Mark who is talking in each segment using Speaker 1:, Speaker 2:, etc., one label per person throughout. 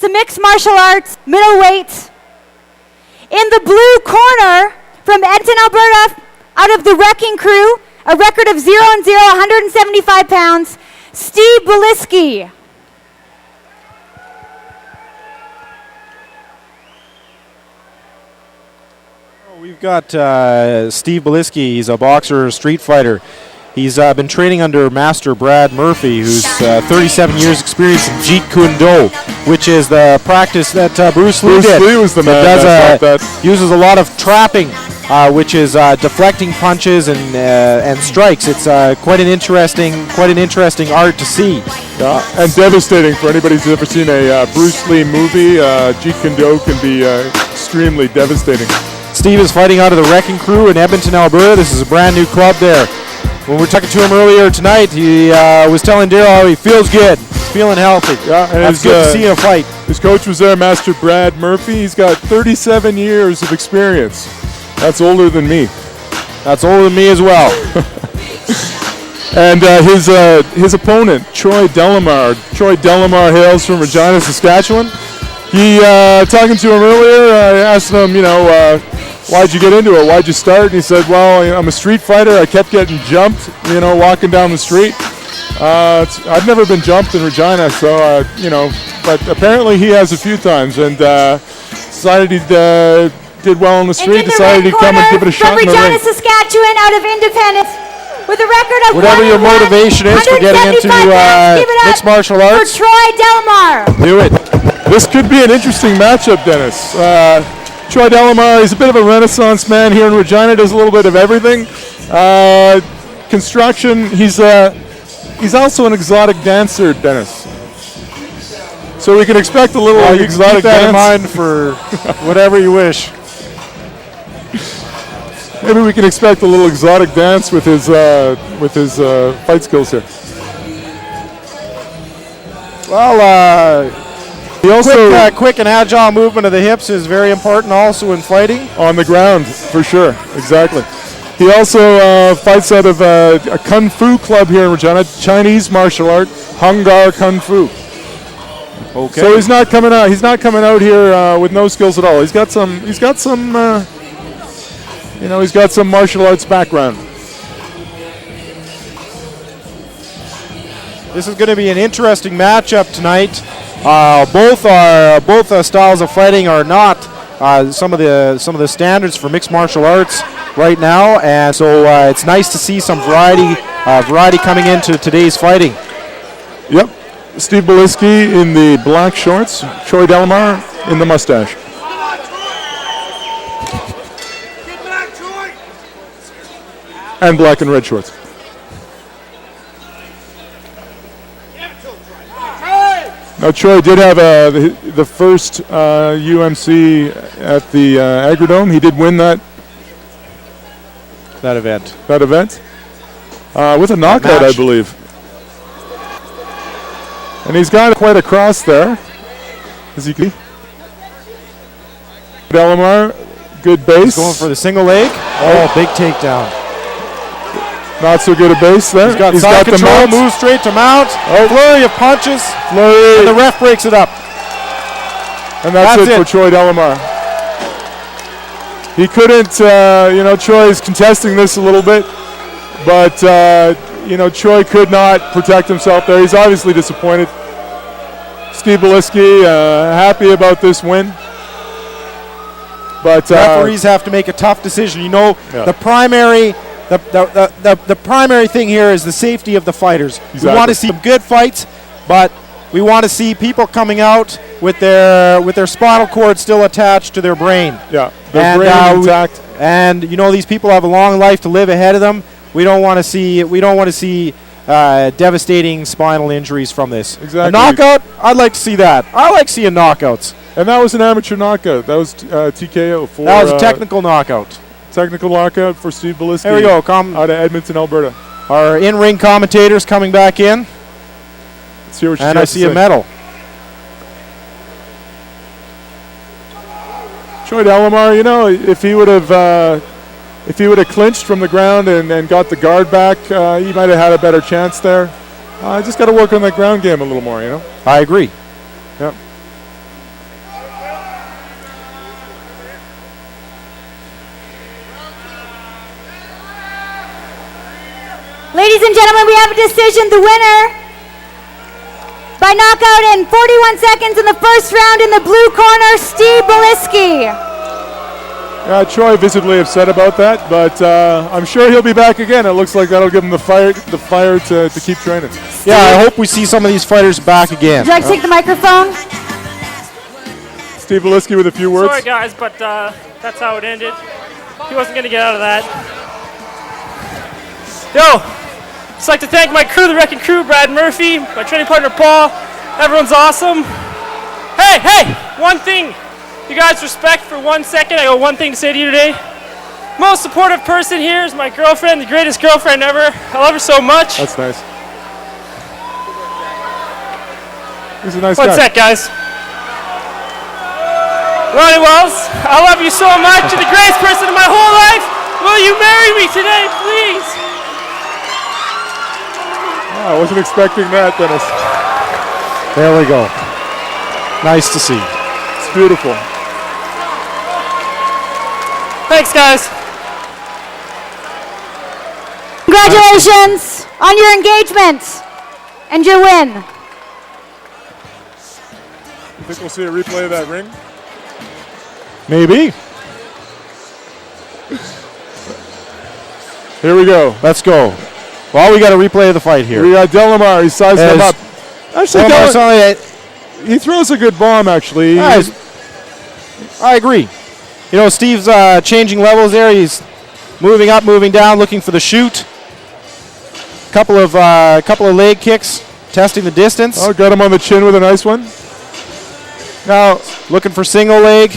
Speaker 1: It's a mixed martial arts middleweight. In the blue corner, from Edmonton, Alberta, out of the Wrecking Crew, a record of 0-0, 175 pounds, Steve Beliski.
Speaker 2: We've got Steve Beliski. He's a boxer, street fighter. He's been training under Master Brad Murphy, who's 37 years experience in Jeet Kune Do, which is the practice that Bruce Lee did.
Speaker 3: Bruce Lee was the man that
Speaker 2: uses a lot of trapping, which is deflecting punches and strikes. It's quite an interesting art to see.
Speaker 3: Yeah, and devastating for anybody who's ever seen a Bruce Lee movie. Jeet Kune Do can be extremely devastating.
Speaker 2: Steve is fighting out of the Wrecking Crew in Edmonton, Alberta. This is a brand new club there. When we were talking to him earlier tonight, he was telling Daryl how he feels good. He's feeling healthy.
Speaker 3: Yeah, and
Speaker 2: that's good to see in a fight.
Speaker 3: His coach was there, Master Brad Murphy. He's got 37 years of experience. That's older than me.
Speaker 2: That's older than me as well.
Speaker 3: And his opponent, Troy Delamar. Troy Delamar hails from Regina, Saskatchewan. He, talking to him earlier, I asked him, why'd you get into it? Why'd you start? And he said, well, I'm a street fighter. I kept getting jumped, walking down the street. I've never been jumped in Regina, so, but apparently he has a few times, and decided he did well on the street, decided he'd come and give it a shot in the ring.
Speaker 1: Regina, Saskatchewan, out of Independence, with a record of
Speaker 2: whatever your motivation is for getting into mixed martial arts.
Speaker 1: For Troy Delamar.
Speaker 3: Do it. This could be an interesting matchup, Dennis. Troy Delamar, he's a bit of a renaissance man here in Regina, does a little bit of everything. Construction, he's also an exotic dancer, Dennis. So we can expect a little exotic
Speaker 2: keep that
Speaker 3: dance.
Speaker 2: in mind for whatever you wish.
Speaker 3: Maybe we can expect a little exotic dance with his fight skills here.
Speaker 2: Well, he also quick and agile movement of the hips is very important also in fighting.
Speaker 3: On the ground, for sure, exactly. He also fights out of a Kung Fu club here in Regina, Chinese martial art, Hung Gar Kung Fu.
Speaker 2: Okay.
Speaker 3: So he's not coming out. He's not coming out here with no skills at all. He's got some martial arts background.
Speaker 2: This is going to be an interesting matchup tonight. Both styles of fighting are not some of the standards for mixed martial arts right now, and so it's nice to see some variety coming into today's fighting.
Speaker 3: Yep. Steve Beliski in the black shorts, Troy Delamar in the mustache. And black and red shorts. Now Troy did have the first UMC at the Agrodome. He did win that
Speaker 2: event.
Speaker 3: With a knockout, I believe. And he's got quite a cross there, as you can see. Delamar, good base.
Speaker 2: He's going for the single leg. Oh, big takedown.
Speaker 3: Not so good a base there.
Speaker 2: He's got side control, moves straight to mount. Oh, flurry of punches. And the ref breaks it up.
Speaker 3: And that's it for Troy Delamar. He couldn't, Troy's contesting this a little bit, but, Troy could not protect himself there. He's obviously disappointed. Steve Beliski, happy about this win. But
Speaker 2: referees have to make a tough decision. The primary thing here is the safety of the fighters. Exactly. We want to see good fights, but we want to see people coming out with their spinal cord still attached to their brain.
Speaker 3: Yeah, their brain intact.
Speaker 2: These people have a long life to live ahead of them. We don't want to see devastating spinal injuries from this.
Speaker 3: Exactly.
Speaker 2: A knockout, I'd like to see that. I like seeing knockouts.
Speaker 3: And that was an amateur knockout. That was TKO.
Speaker 2: That was a technical knockout.
Speaker 3: Technical knockout for Steve Beliski.
Speaker 2: There we go.
Speaker 3: Out of Edmonton, Alberta.
Speaker 2: Our in-ring commentators coming back in.
Speaker 3: Let's hear what
Speaker 2: and I see a medal.
Speaker 3: Troy Delamar, if he would have clinched from the ground and got the guard back, he might have had a better chance there. Just got to work on that ground game a little more,
Speaker 2: I agree.
Speaker 3: Yep.
Speaker 1: and gentlemen, we have a decision. The winner by knockout in 41 seconds in the first round in the blue corner, Steve Beliski.
Speaker 3: Troy visibly upset about that, but I'm sure he'll be back again. It looks like that'll give him the fire to keep training.
Speaker 2: Yeah, I hope we see some of these fighters back again.
Speaker 1: Would you like to take the microphone?
Speaker 3: Steve Beliski with a few words.
Speaker 4: Sorry, guys, but that's how it ended. He wasn't going to get out of that. Yo, just like to thank my crew, the Wrecking Crew, Brad Murphy, my training partner, Paul. Everyone's awesome. Hey, one thing. You guys respect for 1 second. I got one thing to say to you today. Most supportive person here is my girlfriend, the greatest girlfriend ever. I love her so much.
Speaker 3: That's nice. He's a nice
Speaker 4: One
Speaker 3: guy.
Speaker 4: sec, guys. Ronnie Wells, I love you so much. You're the greatest person in my whole life. Will you marry me today, please?
Speaker 3: I wasn't expecting that, Dennis.
Speaker 2: There we go. Nice to see.
Speaker 3: It's beautiful.
Speaker 4: Thanks, guys.
Speaker 1: Congratulations on your engagement and your win.
Speaker 3: You think we'll see a replay of that ring?
Speaker 2: Maybe.
Speaker 3: Here we go.
Speaker 2: Let's go. Well, we got a replay of the fight here.
Speaker 3: We got Delamar. He sized him up. Actually, he throws a good bomb, actually.
Speaker 2: I agree. You know, Steve's changing levels there. He's moving up, moving down, looking for the shoot. Couple of leg kicks, testing the distance.
Speaker 3: Oh, got him on the chin with a nice one.
Speaker 2: Now looking for single leg.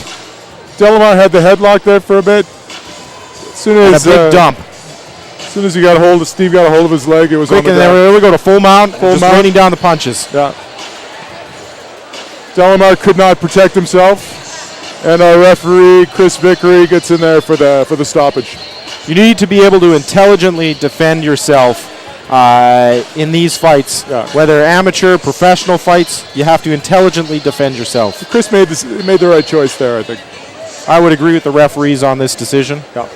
Speaker 3: Delamar had the headlock there for a bit. As soon
Speaker 2: And a
Speaker 3: as
Speaker 2: big dump.
Speaker 3: As soon as Steve got a hold of his leg, it was
Speaker 2: Quick,
Speaker 3: on the
Speaker 2: and
Speaker 3: ground.
Speaker 2: there we go to full mount. Just
Speaker 3: mount.
Speaker 2: raining down the punches.
Speaker 3: Yeah. Delamar could not protect himself. And our referee, Chris Vickery, gets in there for the stoppage.
Speaker 2: You need to be able to intelligently defend yourself in these fights.
Speaker 3: Yeah.
Speaker 2: Whether amateur, professional fights, you have to intelligently defend yourself.
Speaker 3: Chris made the right choice there, I think.
Speaker 2: I would agree with the referees on this decision.
Speaker 3: Yeah.